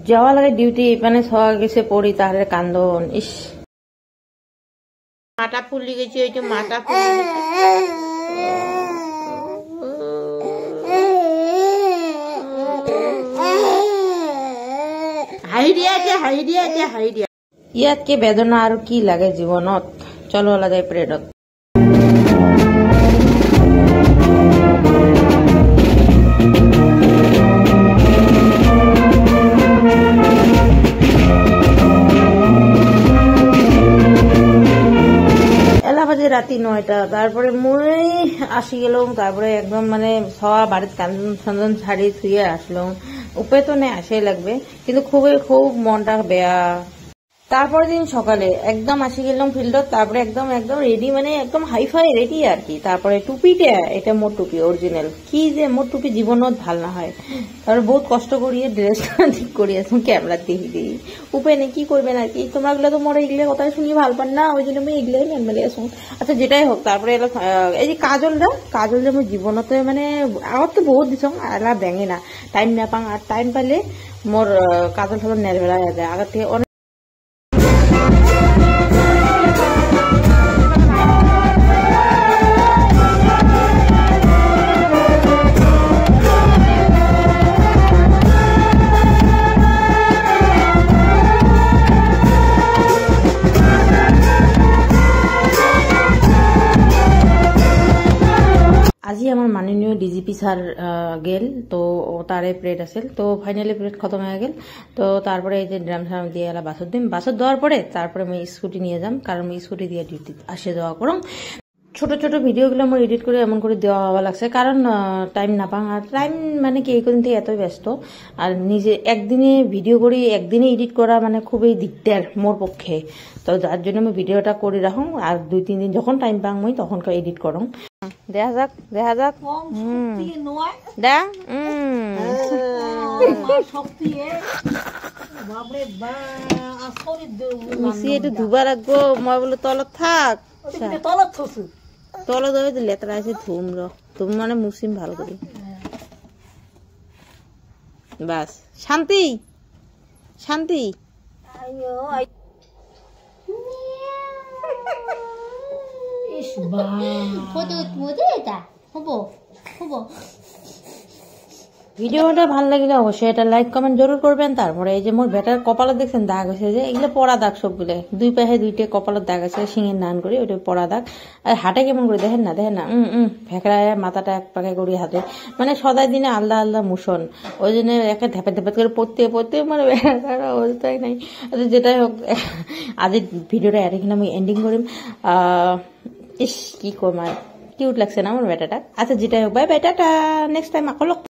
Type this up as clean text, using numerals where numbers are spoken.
যাওয়া লাগে ডিউটি মানে সওয়া গেছে পড়ি তাহলে কান্দন ইস মাথা ফুলি গেছে ওই যে মাথা ফুলি হাইডিয়া ইয়াতকে বেদনা আৰু কি লাগে জীৱনত চলো ওলা যায় প্ৰেডত রাতি 9টা তারপরে মই আসি গেলাম তারপরে একদম মানে সওয়া বাড়িতে কান্দন ছাড়ি শুয়ে আসলাম উপায় তো নেই আসাই লাগবে কিন্তু খুব মনটা বেয়া তারপর দিন সকালে একদম আসি গেলাম ফিল্ডত তারপরে একদম রেডি মানে একদম হাইফাই রেডি আর কি তারপরে টুপিটা এটা মোর টুপি অরিজিনাল কি যে মোর টুপি জীবনত ভাল না হয় তারপরে বহুত কষ্ট করিয়ে ড্রেসটা ঠিক করি আসুন ক্যামেরা দেখি উপায় নেই কি করবেন আর কি তোমরা গুলো তো মোর এগুলো কথা শুনি ভাল পান না ওই জন্য আমি এগুলাই মেলে আসুন আচ্ছা যেটাই হোক তারপরে এই যে কাজল যে মোর জীবনতে মানে আমার তো বহুত দিছ এলা ব্যাঙে না টাইম না পাং আর টাইম পালে মোর কাজল ঠাজল নেড়ভেড়া হয়ে যায় আগের থেকে আজি আমার মাননীয় ডিজিপি স্যার গেল তো তারে প্লেট আছিল তো ফাইনালি প্লেট খতম হয়ে গেল তো তারপরে এই যে ড্রাম সাম দিয়ে এলা বাসত দিম বাসত দেওয়ার পরে তারপরে আমি স্কুটি নিয়ে যাম কারণ আমি স্কুটি দিয়ে ডিউটি আসে যাওয়া করম ছোট ছোট ভিডিওগুলো আমার এডিট করে এমন করে দেওয়া হওয়া লাগছে কারণ টাইম না পাং আর টাইম মানে কি এই কদিন থেকে এতই ব্যস্ত আর নিজে একদিনে ভিডিও করি একদিনে এডিট করা মানে খুবই দিগদার মোর পক্ষে তো যার জন্য আমি ভিডিওটা করে রাখুন আর 2-3 দিন যখন টাইম পাং মই তখন এডিট করম দেখা যাক দা এটা ধুবা লাগবো মই বোলো তলত থাক তলত লেতেরা আছে ধুম তুমি মানে মুসিম ভাল করে বাস শান্তি ভিডিওটা ভালো লাগলে অবশ্যই এটা লাইক কমেন্ট জরুর করবেন তারপরে এই যে মোর বেটার কপালত দেখছেন দাগ আছে যে এগুলো পড়া দাগ সবগুলো দুই পাশে দুইটা কপালত দাগ আছে শিঙের নান করে ওইটা পড়া দাগ আর হাটে কেমন করে দেখেন না ফেকড়ায় মাথাটা এক পাকে করি হাতে মানে সদাই দিনে আলাদা মোশন ওই জন্য একটা ধ্যাপে করে পড়তে মানে অবস্থায় নাই যেটাই হোক আজ ভিডিওটা এখানে আমি এন্ডিং করিম ইস কি কম আর কিউট লাগছে না আমার বেটাটা আচ্ছা যেটাই হোক বাই টাটা নেক্সট টাইম আকৌ